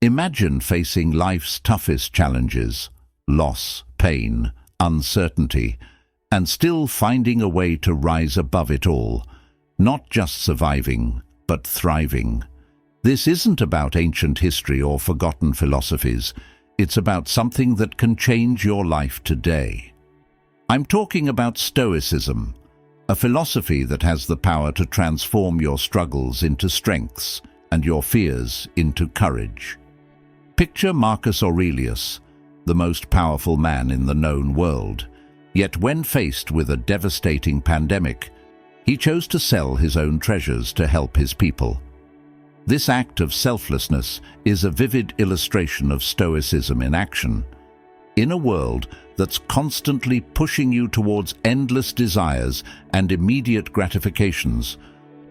Imagine facing life's toughest challenges, loss, pain, uncertainty, and still finding a way to rise above it all, not just surviving, but thriving. This isn't about ancient history or forgotten philosophies. It's about something that can change your life today. I'm talking about Stoicism, a philosophy that has the power to transform your struggles into strengths and your fears into courage. Picture Marcus Aurelius, the most powerful man in the known world. Yet when faced with a devastating pandemic, he chose to sell his own treasures to help his people. This act of selflessness is a vivid illustration of Stoicism in action. In a world that's constantly pushing you towards endless desires and immediate gratifications,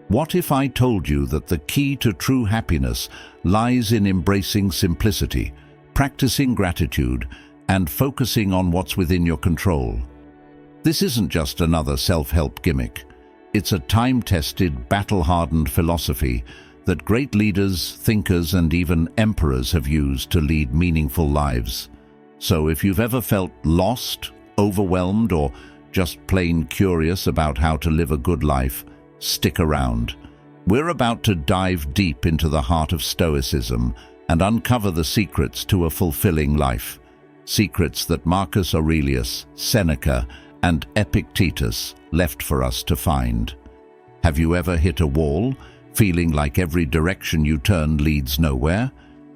what if I told you that the key to true happiness lies in embracing simplicity, practicing gratitude, and focusing on what's within your control? This isn't just another self-help gimmick. It's a time-tested, battle-hardened philosophy that great leaders, thinkers, and even emperors have used to lead meaningful lives. So if you've ever felt lost, overwhelmed, or just plain curious about how to live a good life, stick around. We're about to dive deep into the heart of Stoicism and uncover the secrets to a fulfilling life. Secrets that Marcus Aurelius, Seneca, and Epictetus left for us to find. Have you ever hit a wall, feeling like every direction you turn leads nowhere?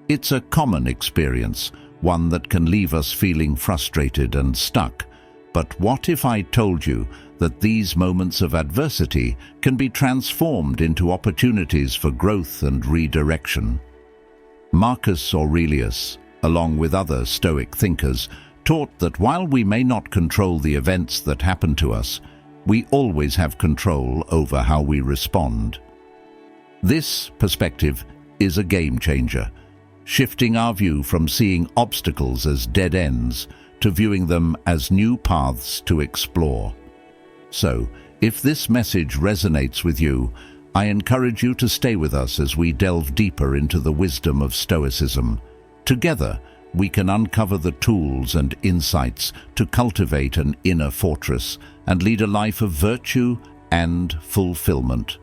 It's a common experience, one that can leave us feeling frustrated and stuck. But what if I told you that these moments of adversity can be transformed into opportunities for growth and redirection? Marcus Aurelius, along with other Stoic thinkers, taught that while we may not control the events that happen to us, we always have control over how we respond. This perspective is a game changer, shifting our view from seeing obstacles as dead ends to viewing them as new paths to explore. So, if this message resonates with you, I encourage you to stay with us as we delve deeper into the wisdom of Stoicism. Together, we can uncover the tools and insights to cultivate an inner fortress and lead a life of virtue and fulfillment.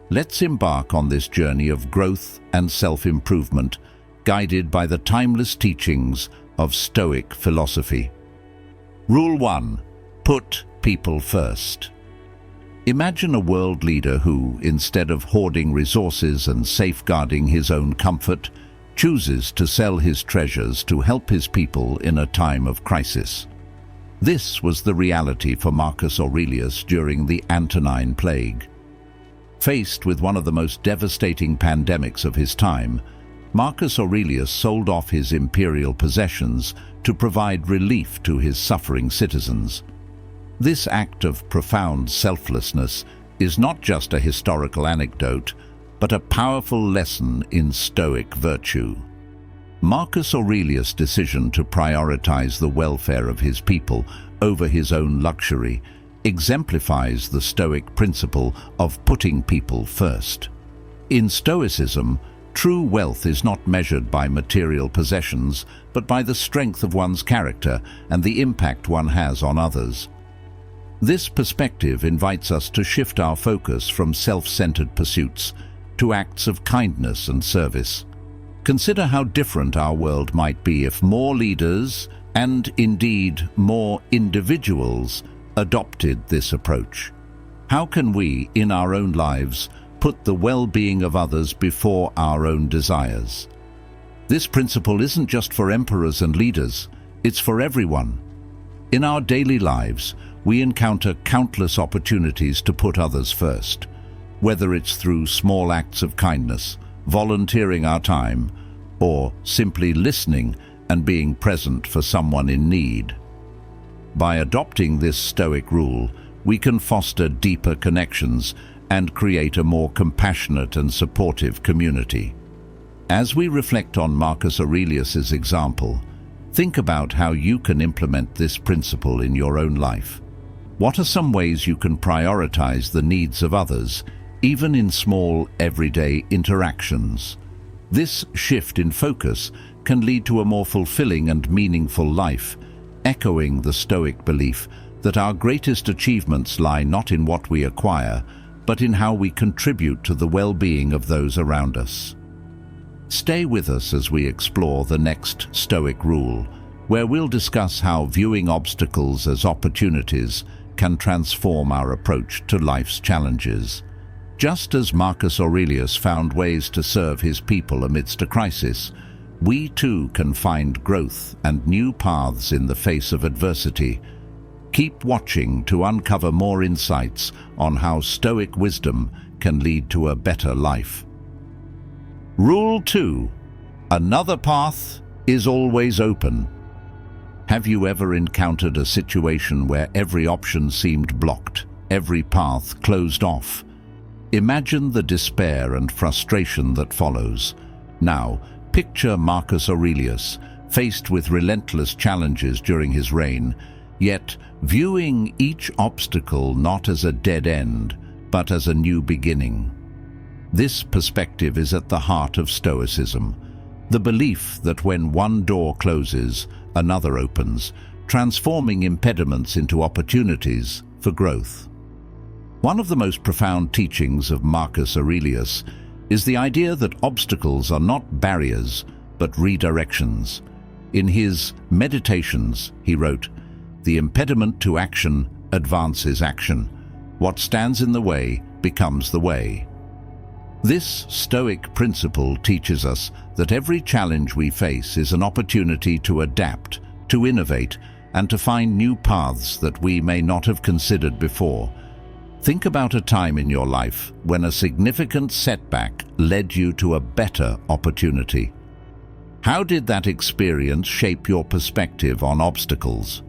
Let's embark on this journey of growth and self-improvement, guided by the timeless teachings of Stoic philosophy. Rule 1. Put people first. Imagine a world leader who, instead of hoarding resources and safeguarding his own comfort, chooses to sell his treasures to help his people in a time of crisis. This was the reality for Marcus Aurelius during the Antonine Plague. Faced with one of the most devastating pandemics of his time, Marcus Aurelius sold off his imperial possessions to provide relief to his suffering citizens. This act of profound selflessness is not just a historical anecdote, but a powerful lesson in Stoic virtue. Marcus Aurelius' decision to prioritize the welfare of his people over his own luxury exemplifies the Stoic principle of putting people first. In Stoicism, true wealth is not measured by material possessions, but by the strength of one's character and the impact one has on others. This perspective invites us to shift our focus from self-centered pursuits to acts of kindness and service. Consider how different our world might be if more leaders, and indeed more individuals, adopted this approach. How can we, in our own lives, put the well-being of others before our own desires? This principle isn't just for emperors and leaders, it's for everyone. In our daily lives, we encounter countless opportunities to put others first, whether it's through small acts of kindness, volunteering our time, or simply listening and being present for someone in need. By adopting this Stoic rule, we can foster deeper connections and create a more compassionate and supportive community. As we reflect on Marcus Aurelius's example, think about how you can implement this principle in your own life. What are some ways you can prioritize the needs of others, even in small, everyday interactions? This shift in focus can lead to a more fulfilling and meaningful life, echoing the Stoic belief that our greatest achievements lie not in what we acquire, but in how we contribute to the well-being of those around us. Stay with us as we explore the next Stoic rule, where we'll discuss how viewing obstacles as opportunities can transform our approach to life's challenges. Just as Marcus Aurelius found ways to serve his people amidst a crisis, we too can find growth and new paths in the face of adversity. Keep watching to uncover more insights on how Stoic wisdom can lead to a better life. Rule 2. Another path is always open. Have you ever encountered a situation where every option seemed blocked, every path closed off? Imagine the despair and frustration that follows. Now, picture Marcus Aurelius, faced with relentless challenges during his reign, yet viewing each obstacle not as a dead end, but as a new beginning. This perspective is at the heart of Stoicism, the belief that when one door closes, another opens, transforming impediments into opportunities for growth. One of the most profound teachings of Marcus Aurelius is the idea that obstacles are not barriers, but redirections. In his Meditations, he wrote, "The impediment to action advances action. What stands in the way becomes the way." This Stoic principle teaches us that every challenge we face is an opportunity to adapt, to innovate, and to find new paths that we may not have considered before. Think about a time in your life when a significant setback led you to a better opportunity. How did that experience shape your perspective on obstacles?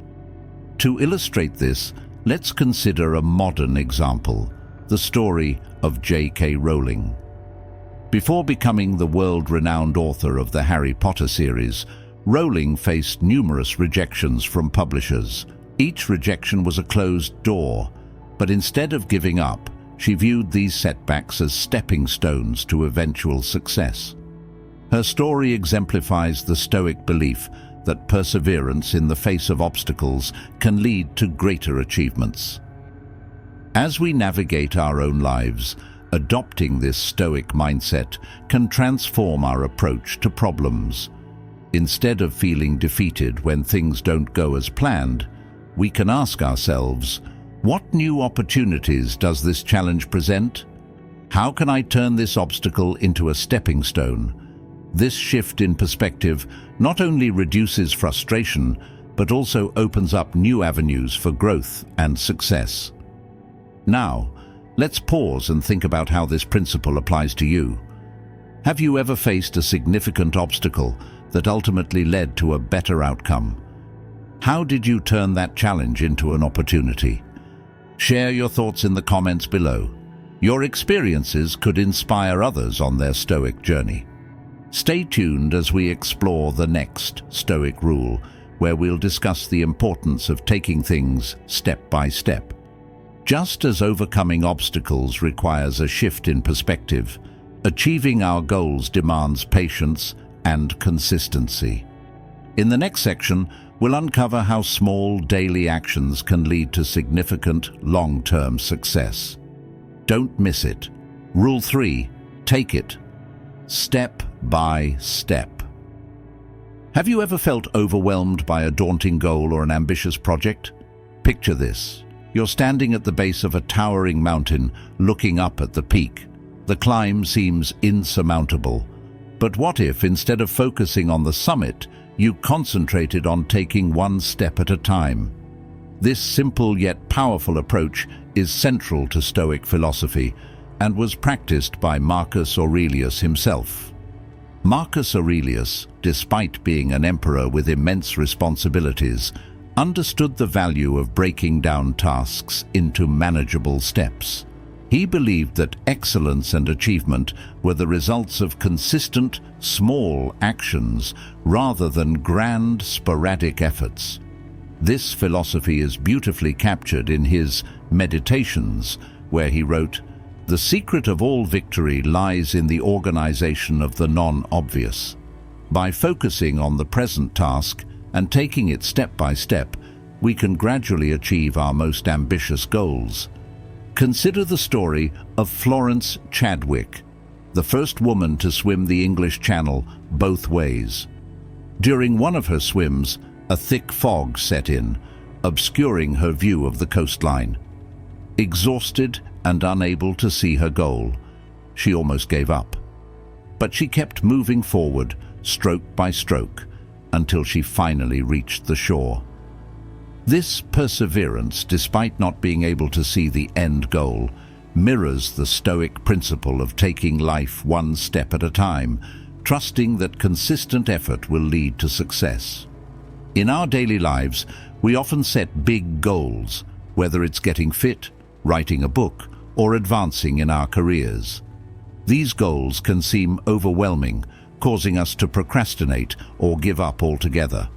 To illustrate this, let's consider a modern example, the story of J.K. Rowling. Before becoming the world-renowned author of the Harry Potter series, Rowling faced numerous rejections from publishers. Each rejection was a closed door, but instead of giving up, she viewed these setbacks as stepping stones to eventual success. Her story exemplifies the Stoic belief that perseverance in the face of obstacles can lead to greater achievements. As we navigate our own lives, adopting this Stoic mindset can transform our approach to problems. Instead of feeling defeated when things don't go as planned, we can ask ourselves, what new opportunities does this challenge present? How can I turn this obstacle into a stepping stone? This shift in perspective not only reduces frustration, but also opens up new avenues for growth and success. Now, let's pause and think about how this principle applies to you. Have you ever faced a significant obstacle that ultimately led to a better outcome? How did you turn that challenge into an opportunity? Share your thoughts in the comments below. Your experiences could inspire others on their Stoic journey. Stay tuned as we explore the next Stoic rule, where we'll discuss the importance of taking things step by step. Just as overcoming obstacles requires a shift in perspective, achieving our goals demands patience and consistency. In the next section, we'll uncover how small daily actions can lead to significant long-term success. Don't miss it. Rule 3. Take it step by step. Have you ever felt overwhelmed by a daunting goal or an ambitious project? Picture this. You're standing at the base of a towering mountain, looking up at the peak. The climb seems insurmountable. But what if, instead of focusing on the summit, you concentrated on taking one step at a time? This simple yet powerful approach is central to Stoic philosophy and was practiced by Marcus Aurelius himself. Marcus Aurelius, despite being an emperor with immense responsibilities, understood the value of breaking down tasks into manageable steps. He believed that excellence and achievement were the results of consistent, small actions rather than grand, sporadic efforts. This philosophy is beautifully captured in his Meditations, where he wrote, The secret of all victory lies in the organization of the non-obvious. By focusing on the present task and taking it step by step, we can gradually achieve our most ambitious goals. Consider the story of Florence Chadwick, the first woman to swim the English Channel both ways. During one of her swims, a thick fog set in, obscuring her view of the coastline. Exhausted and unable to see her goal, she almost gave up. But she kept moving forward, stroke by stroke, until she finally reached the shore. This perseverance, despite not being able to see the end goal, mirrors the Stoic principle of taking life one step at a time, trusting that consistent effort will lead to success. In our daily lives, we often set big goals, whether it's getting fit, writing a book, or advancing in our careers. These goals can seem overwhelming, causing us to procrastinate or give up altogether.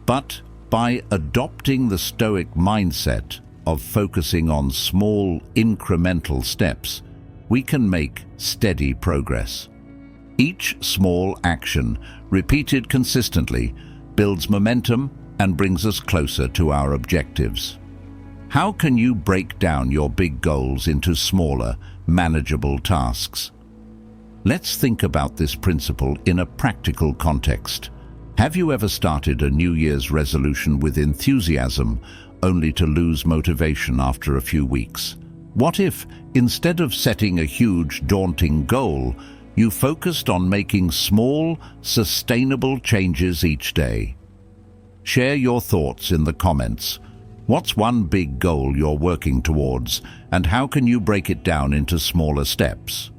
But by adopting the Stoic mindset of focusing on small, incremental steps, we can make steady progress. Each small action, repeated consistently, builds momentum and brings us closer to our objectives. How can you break down your big goals into smaller, manageable tasks? Let's think about this principle in a practical context. Have you ever started a New Year's resolution with enthusiasm, only to lose motivation after a few weeks? What if, instead of setting a huge, daunting goal, you focused on making small, sustainable changes each day? Share your thoughts in the comments. What's one big goal you're working towards, and how can you break it down into smaller steps?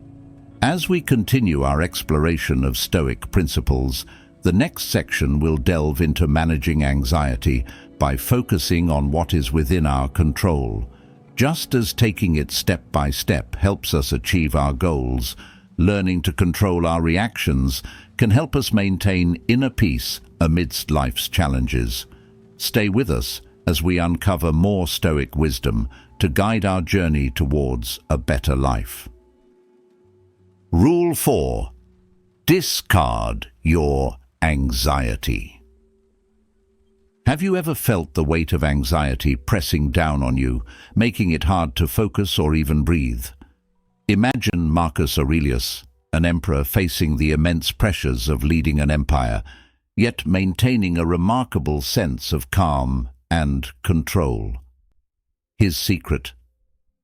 As we continue our exploration of Stoic principles, the next section will delve into managing anxiety by focusing on what is within our control. Just as taking it step by step helps us achieve our goals, learning to control our reactions can help us maintain inner peace amidst life's challenges. Stay with us as we uncover more Stoic wisdom to guide our journey towards a better life. Rule 4. Discard your anxiety. Have you ever felt the weight of anxiety pressing down on you, making it hard to focus or even breathe? Imagine Marcus Aurelius, an emperor facing the immense pressures of leading an empire, yet maintaining a remarkable sense of calm and control. His secret: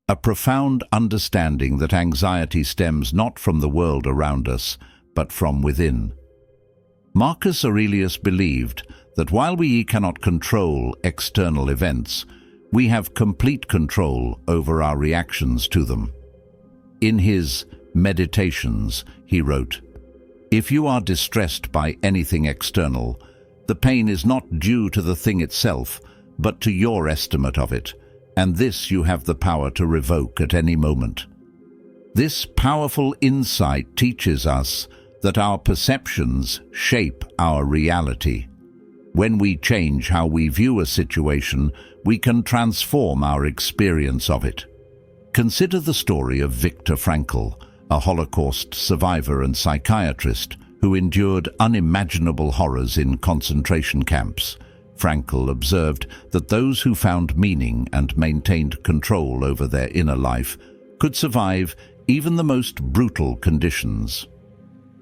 a profound understanding that anxiety stems not from the world around us, but from within. Marcus Aurelius believed that while we cannot control external events, we have complete control over our reactions to them. In his Meditations, he wrote, "If you are distressed by anything external, the pain is not due to the thing itself, but to your estimate of it, and this you have the power to revoke at any moment." This powerful insight teaches us that our perceptions shape our reality. When we change how we view a situation, we can transform our experience of it. Consider the story of Viktor Frankl, a Holocaust survivor and psychiatrist who endured unimaginable horrors in concentration camps. Frankl observed that those who found meaning and maintained control over their inner life could survive even the most brutal conditions.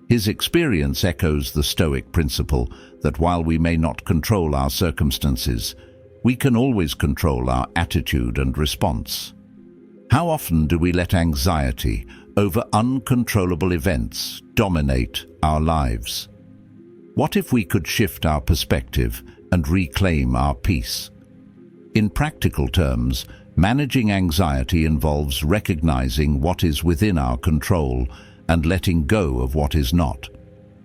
His experience echoes the Stoic principle that while we may not control our circumstances, we can always control our attitude and response. How often do we let anxiety over uncontrollable events dominate our lives? What if we could shift our perspective and reclaim our peace? In practical terms, managing anxiety involves recognizing what is within our control and letting go of what is not.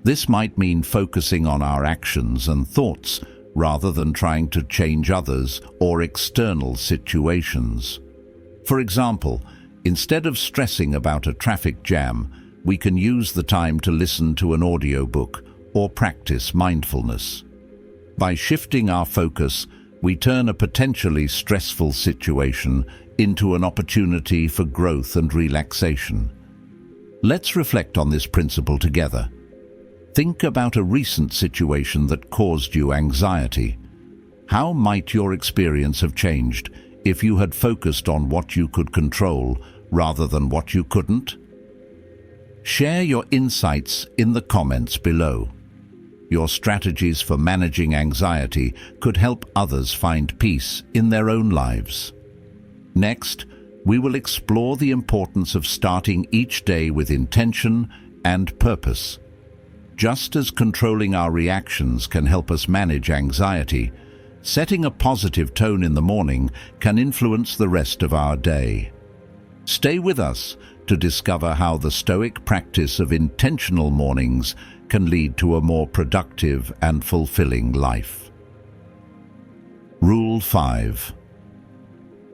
This might mean focusing on our actions and thoughts rather than trying to change others or external situations. For example, instead of stressing about a traffic jam, we can use the time to listen to an audiobook or practice mindfulness. By shifting our focus, we turn a potentially stressful situation into an opportunity for growth and relaxation. Let's reflect on this principle together. Think about a recent situation that caused you anxiety. How might your experience have changed if you had focused on what you could control rather than what you couldn't? Share your insights in the comments below. Your strategies for managing anxiety could help others find peace in their own lives. Next, we will explore the importance of starting each day with intention and purpose. Just as controlling our reactions can help us manage anxiety, setting a positive tone in the morning can influence the rest of our day. Stay with us to discover how the Stoic practice of intentional mornings can lead to a more productive and fulfilling life. Rule 5.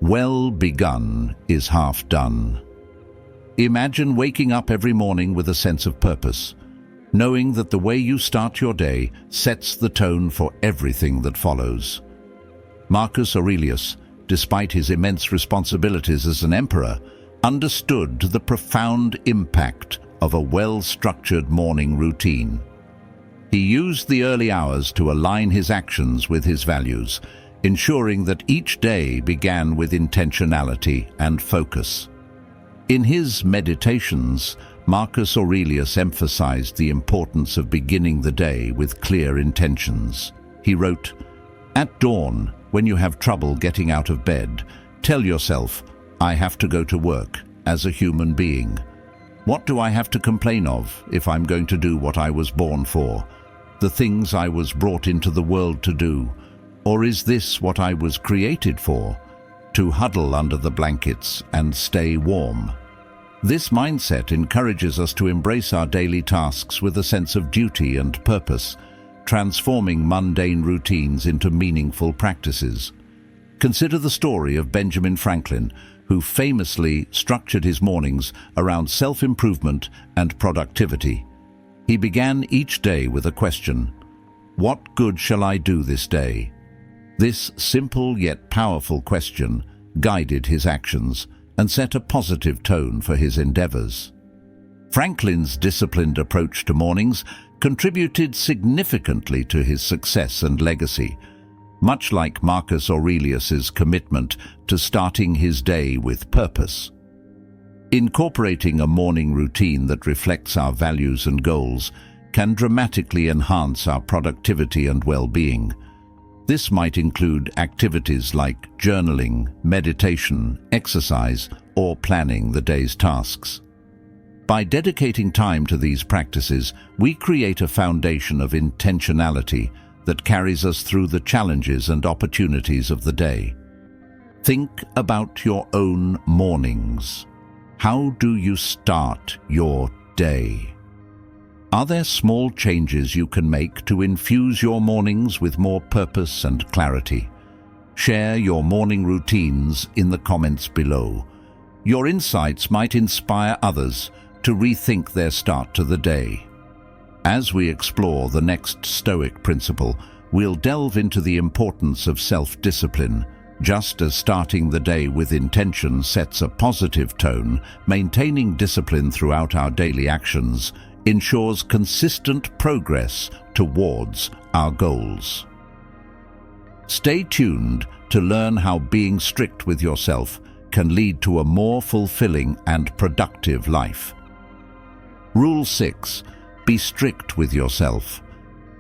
Well begun is half done. Imagine waking up every morning with a sense of purpose, knowing that the way you start your day sets the tone for everything that follows. Marcus Aurelius, despite his immense responsibilities as an emperor, understood the profound impact of a well-structured morning routine. He used the early hours to align his actions with his values, ensuring that each day began with intentionality and focus. In his Meditations, Marcus Aurelius emphasized the importance of beginning the day with clear intentions. He wrote, "At dawn, when you have trouble getting out of bed, tell yourself, 'I have to go to work as a human being. What do I have to complain of if I'm going to do what I was born for, the things I was brought into the world to do? Or is this what I was created for, to huddle under the blankets and stay warm?'" This mindset encourages us to embrace our daily tasks with a sense of duty and purpose, transforming mundane routines into meaningful practices. Consider the story of Benjamin Franklin, who famously structured his mornings around self-improvement and productivity. He began each day with a question: "What good shall I do this day?" This simple yet powerful question guided his actions and set a positive tone for his endeavors. Franklin's disciplined approach to mornings contributed significantly to his success and legacy, much like Marcus Aurelius's commitment to starting his day with purpose. Incorporating a morning routine that reflects our values and goals can dramatically enhance our productivity and well-being. This might include activities like journaling, meditation, exercise, or planning the day's tasks. By dedicating time to these practices, we create a foundation of intentionality that carries us through the challenges and opportunities of the day. Think about your own mornings. How do you start your day? Are there small changes you can make to infuse your mornings with more purpose and clarity? Share your morning routines in the comments below. Your insights might inspire others to rethink their start to the day. As we explore the next Stoic principle, we'll delve into the importance of self-discipline. Just as starting the day with intention sets a positive tone, maintaining discipline throughout our daily actions ensures consistent progress towards our goals. Stay tuned to learn how being strict with yourself can lead to a more fulfilling and productive life. Rule 6. Be strict with yourself.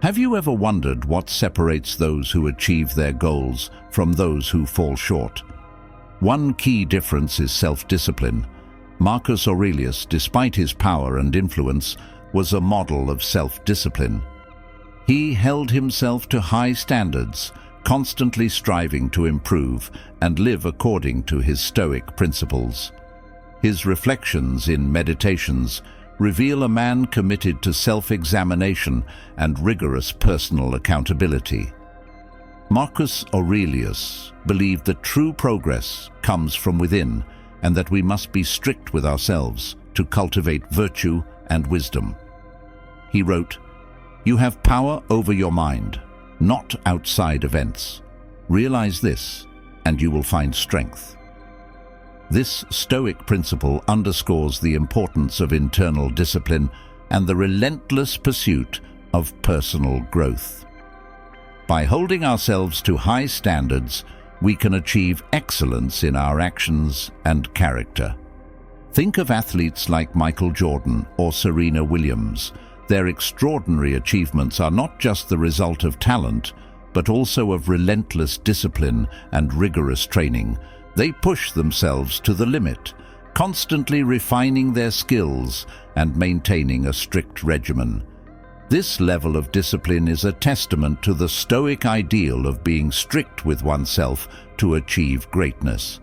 Have you ever wondered what separates those who achieve their goals from those who fall short? One key difference is self-discipline. Marcus Aurelius, despite his power and influence, was a model of self-discipline. He held himself to high standards, constantly striving to improve and live according to his Stoic principles. His reflections in Meditations reveal a man committed to self-examination and rigorous personal accountability. Marcus Aurelius believed that true progress comes from within and that we must be strict with ourselves to cultivate virtue and wisdom. He wrote, "You have power over your mind, not outside events. Realize this, and you will find strength. This Stoic principle underscores the importance of internal discipline and the relentless pursuit of personal growth. By holding ourselves to high standards, we can achieve excellence in our actions and character. Think of athletes like Michael Jordan or Serena Williams. Their extraordinary achievements are not just the result of talent, but also of relentless discipline and rigorous training. They push themselves to the limit, constantly refining their skills and maintaining a strict regimen. This level of discipline is a testament to the Stoic ideal of being strict with oneself to achieve greatness.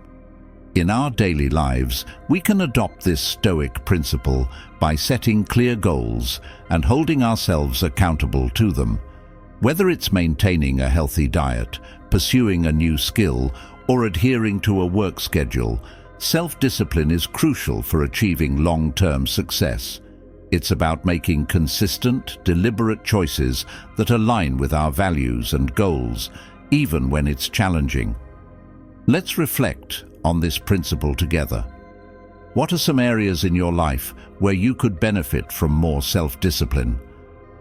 In our daily lives, we can adopt this Stoic principle by setting clear goals and holding ourselves accountable to them. Whether it's maintaining a healthy diet, pursuing a new skill, or adhering to a work schedule, self-discipline is crucial for achieving long-term success. It's about making consistent, deliberate choices that align with our values and goals, even when it's challenging. Let's reflect on this principle together. What are some areas in your life where you could benefit from more self-discipline?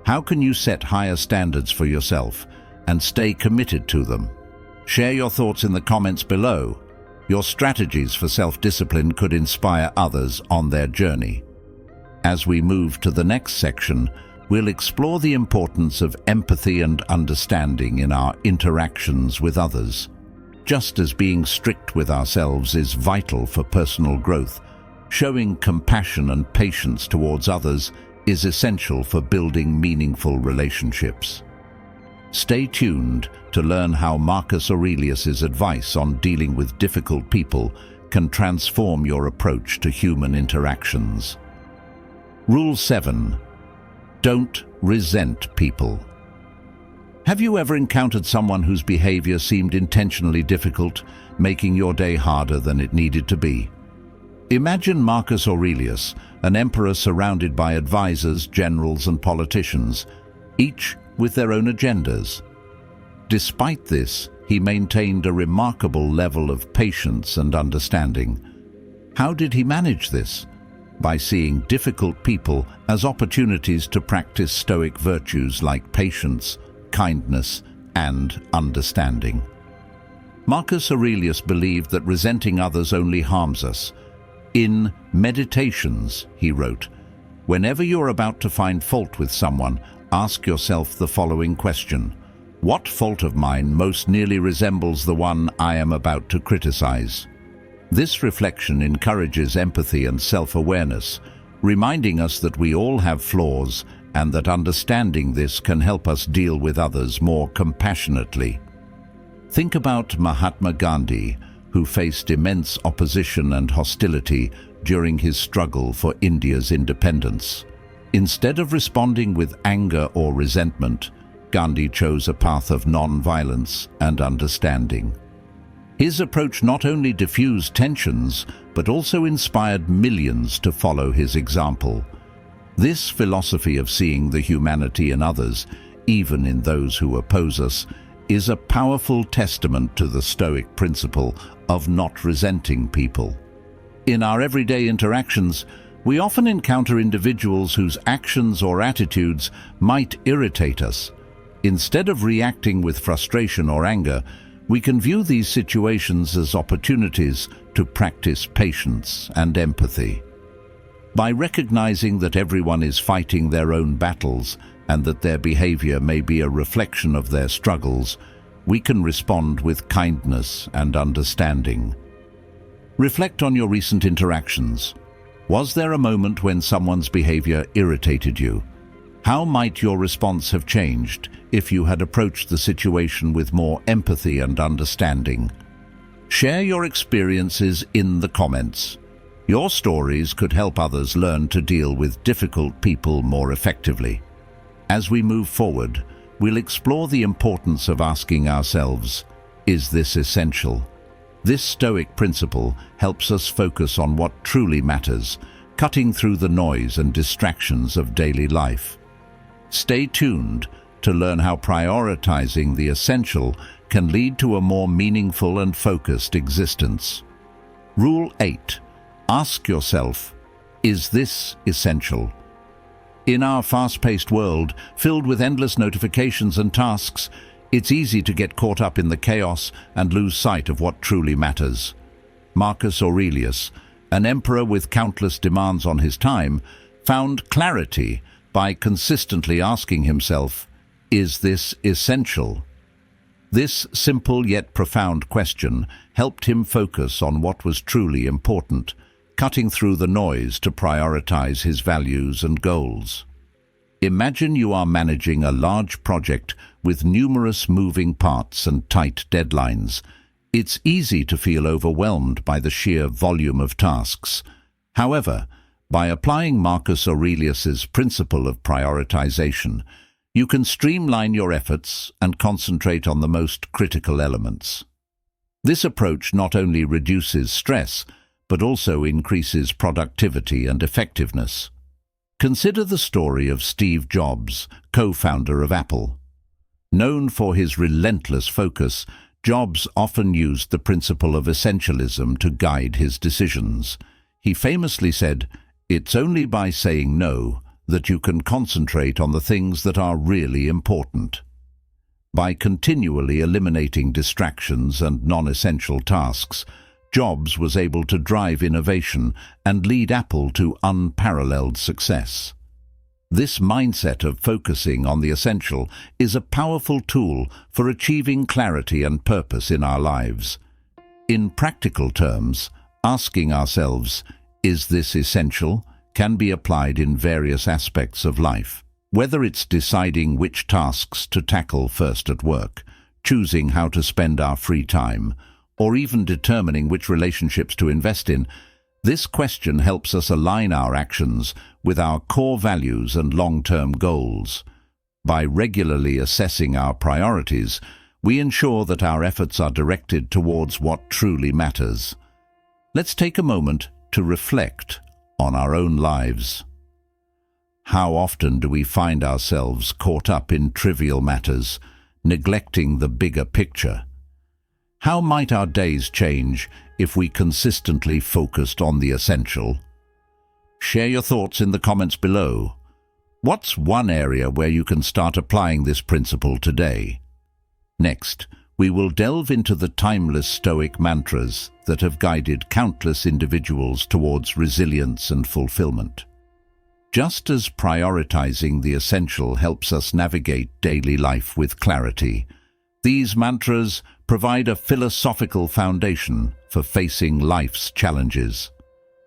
How can you set higher standards for yourself and stay committed to them? Share your thoughts in the comments below. Your strategies for self-discipline could inspire others on their journey. As we move to the next section, we'll explore the importance of empathy and understanding in our interactions with others. Just as being strict with ourselves is vital for personal growth, showing compassion and patience towards others is essential for building meaningful relationships. Stay tuned to learn how Marcus Aurelius's advice on dealing with difficult people can transform your approach to human interactions. Rule 7. Don't resent people. Have you ever encountered someone whose behavior seemed intentionally difficult, making your day harder than it needed to be? Imagine Marcus Aurelius, an emperor surrounded by advisors, generals, and politicians, each with their own agendas. Despite this, he maintained a remarkable level of patience and understanding. How did he manage this? By seeing difficult people as opportunities to practice Stoic virtues like patience, kindness, and understanding. Marcus Aurelius believed that resenting others only harms us. In Meditations, he wrote, "Whenever you're about to find fault with someone, ask yourself the following question: what fault of mine most nearly resembles the one I am about to criticize?" This reflection encourages empathy and self-awareness, reminding us that we all have flaws and that understanding this can help us deal with others more compassionately. Think about Mahatma Gandhi, who faced immense opposition and hostility during his struggle for India's independence. Instead of responding with anger or resentment, Gandhi chose a path of non-violence and understanding. His approach not only diffused tensions, but also inspired millions to follow his example. This philosophy of seeing the humanity in others, even in those who oppose us, is a powerful testament to the Stoic principle of not resenting people. In our everyday interactions, we often encounter individuals whose actions or attitudes might irritate us. Instead of reacting with frustration or anger, we can view these situations as opportunities to practice patience and empathy. By recognizing that everyone is fighting their own battles and that their behavior may be a reflection of their struggles, we can respond with kindness and understanding. Reflect on your recent interactions. Was there a moment when someone's behavior irritated you? How might your response have changed if you had approached the situation with more empathy and understanding? Share your experiences in the comments. Your stories could help others learn to deal with difficult people more effectively. As we move forward, we'll explore the importance of asking ourselves, is this essential? This Stoic principle helps us focus on what truly matters, cutting through the noise and distractions of daily life. Stay tuned to learn how prioritizing the essential can lead to a more meaningful and focused existence. Rule 8. Ask yourself, is this essential? In our fast-paced world, filled with endless notifications and tasks, it's easy to get caught up in the chaos and lose sight of what truly matters. Marcus Aurelius, an emperor with countless demands on his time, found clarity by consistently asking himself, is this essential? This simple yet profound question helped him focus on what was truly important, cutting through the noise to prioritize his values and goals. Imagine you are managing a large project with numerous moving parts and tight deadlines. It's easy to feel overwhelmed by the sheer volume of tasks. However, by applying Marcus Aurelius's principle of prioritization, you can streamline your efforts and concentrate on the most critical elements. This approach not only reduces stress, but also increases productivity and effectiveness. Consider the story of Steve Jobs, co-founder of Apple. Known for his relentless focus, Jobs often used the principle of essentialism to guide his decisions. He famously said, "It's only by saying no that you can concentrate on the things that are really important." By continually eliminating distractions and non-essential tasks, Jobs was able to drive innovation and lead Apple to unparalleled success. This mindset of focusing on the essential is a powerful tool for achieving clarity and purpose in our lives. In practical terms, asking ourselves, is this essential, can be applied in various aspects of life. Whether it's deciding which tasks to tackle first at work, choosing how to spend our free time, or even determining which relationships to invest in, this question helps us align our actions with our core values and long-term goals. By regularly assessing our priorities, we ensure that our efforts are directed towards what truly matters. Let's take a moment to reflect on our own lives. How often do we find ourselves caught up in trivial matters, neglecting the bigger picture? How might our days change if we consistently focused on the essential? Share your thoughts in the comments below. What's one area where you can start applying this principle today? Next, we will delve into the timeless Stoic mantras that have guided countless individuals towards resilience and fulfillment. Just as prioritizing the essential helps us navigate daily life with clarity, these mantras provide a philosophical foundation for facing life's challenges.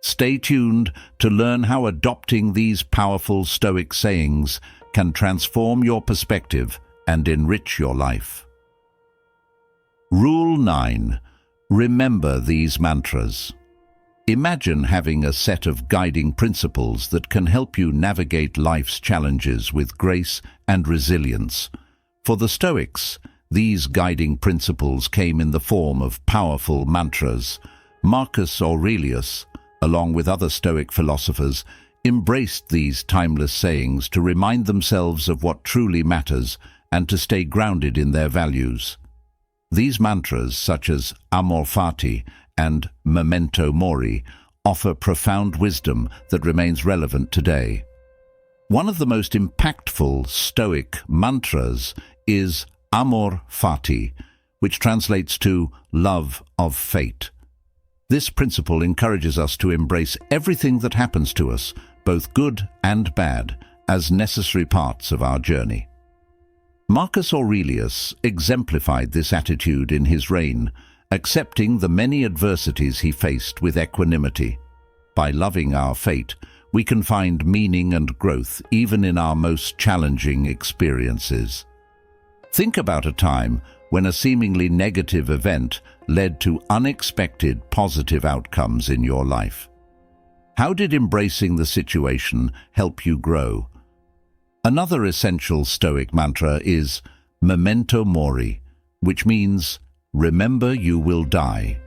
Stay tuned to learn how adopting these powerful Stoic sayings can transform your perspective and enrich your life. Rule 9. Remember these mantras. Imagine having a set of guiding principles that can help you navigate life's challenges with grace and resilience. For the Stoics, these guiding principles came in the form of powerful mantras. Marcus Aurelius, along with other Stoic philosophers, embraced these timeless sayings to remind themselves of what truly matters and to stay grounded in their values. These mantras, such as Amor Fati and Memento Mori, offer profound wisdom that remains relevant today. One of the most impactful Stoic mantras is Amor Fati, which translates to love of fate. This principle encourages us to embrace everything that happens to us, both good and bad, as necessary parts of our journey. Marcus Aurelius exemplified this attitude in his reign, accepting the many adversities he faced with equanimity. By loving our fate, we can find meaning and growth even in our most challenging experiences. Think about a time when a seemingly negative event led to unexpected positive outcomes in your life. How did embracing the situation help you grow? Another essential Stoic mantra is Memento Mori, which means, remember you will die.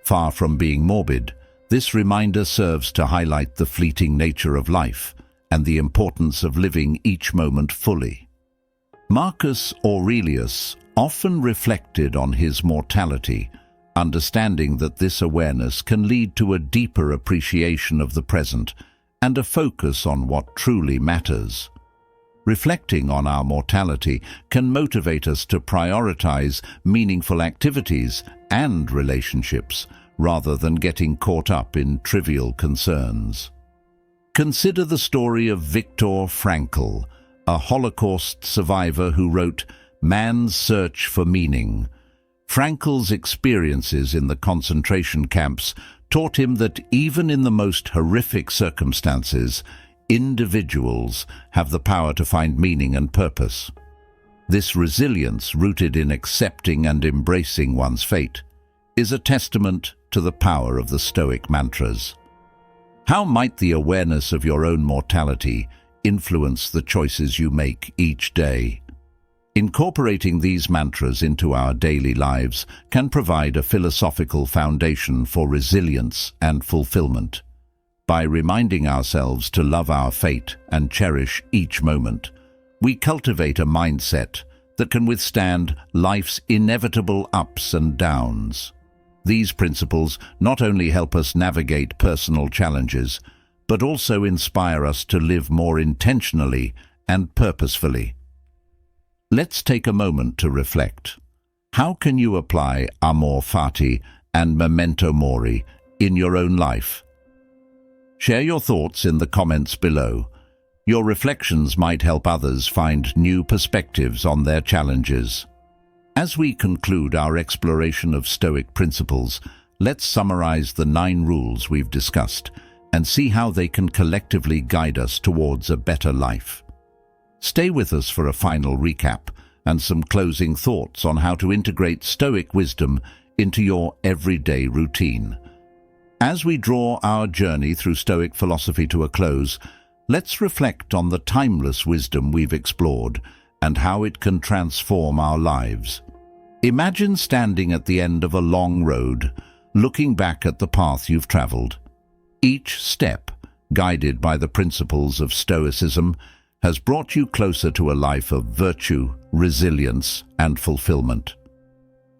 Far from being morbid, this reminder serves to highlight the fleeting nature of life and the importance of living each moment fully. Marcus Aurelius often reflected on his mortality, understanding that this awareness can lead to a deeper appreciation of the present and a focus on what truly matters. Reflecting on our mortality can motivate us to prioritize meaningful activities and relationships rather than getting caught up in trivial concerns. Consider the story of Viktor Frankl, a Holocaust survivor who wrote Man's Search for Meaning. Frankl's experiences in the concentration camps taught him that even in the most horrific circumstances, individuals have the power to find meaning and purpose. This resilience, rooted in accepting and embracing one's fate, is a testament to the power of the Stoic mantras. How might the awareness of your own mortality influence the choices you make each day? Incorporating these mantras into our daily lives can provide a philosophical foundation for resilience and fulfillment. By reminding ourselves to love our fate and cherish each moment, we cultivate a mindset that can withstand life's inevitable ups and downs. These principles not only help us navigate personal challenges, but also inspire us to live more intentionally and purposefully. Let's take a moment to reflect. How can you apply amor fati and memento mori in your own life? Share your thoughts in the comments below. Your reflections might help others find new perspectives on their challenges. As we conclude our exploration of Stoic principles, let's summarize the 9 rules we've discussed and see how they can collectively guide us towards a better life. Stay with us for a final recap and some closing thoughts on how to integrate Stoic wisdom into your everyday routine. As we draw our journey through Stoic philosophy to a close, let's reflect on the timeless wisdom we've explored and how it can transform our lives. Imagine standing at the end of a long road, looking back at the path you've traveled. Each step, guided by the principles of Stoicism, has brought you closer to a life of virtue, resilience, and fulfillment.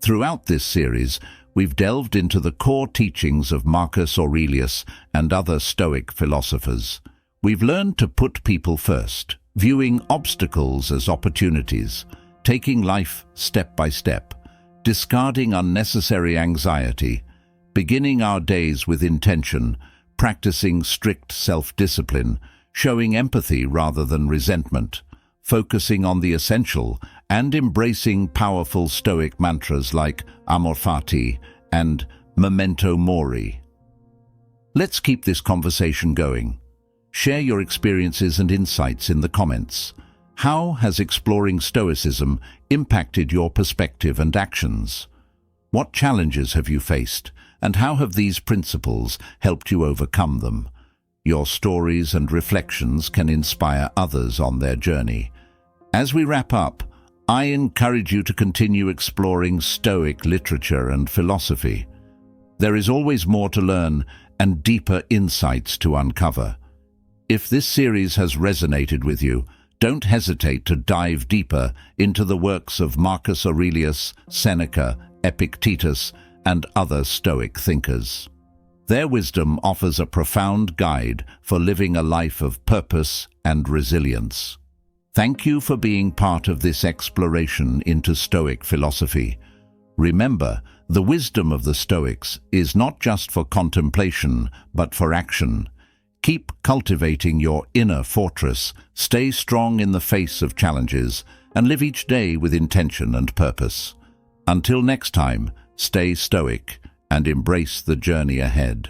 Throughout this series, we've delved into the core teachings of Marcus Aurelius and other Stoic philosophers. We've learned to put people first, viewing obstacles as opportunities, taking life step by step, discarding unnecessary anxiety, beginning our days with intention, practicing strict self-discipline, showing empathy rather than resentment, focusing on the essential, and embracing powerful Stoic mantras like amor fati and memento mori. Let's keep this conversation going. Share your experiences and insights in the comments. How has exploring Stoicism impacted your perspective and actions? What challenges have you faced, and how have these principles helped you overcome them? Your stories and reflections can inspire others on their journey. As we wrap up, I encourage you to continue exploring Stoic literature and philosophy. There is always more to learn and deeper insights to uncover. If this series has resonated with you, don't hesitate to dive deeper into the works of Marcus Aurelius, Seneca, Epictetus, and other Stoic thinkers. Their wisdom offers a profound guide for living a life of purpose and resilience. Thank you for being part of this exploration into Stoic philosophy. Remember, the wisdom of the Stoics is not just for contemplation, but for action. Keep cultivating your inner fortress, stay strong in the face of challenges, and live each day with intention and purpose. Until next time, stay Stoic and embrace the journey ahead.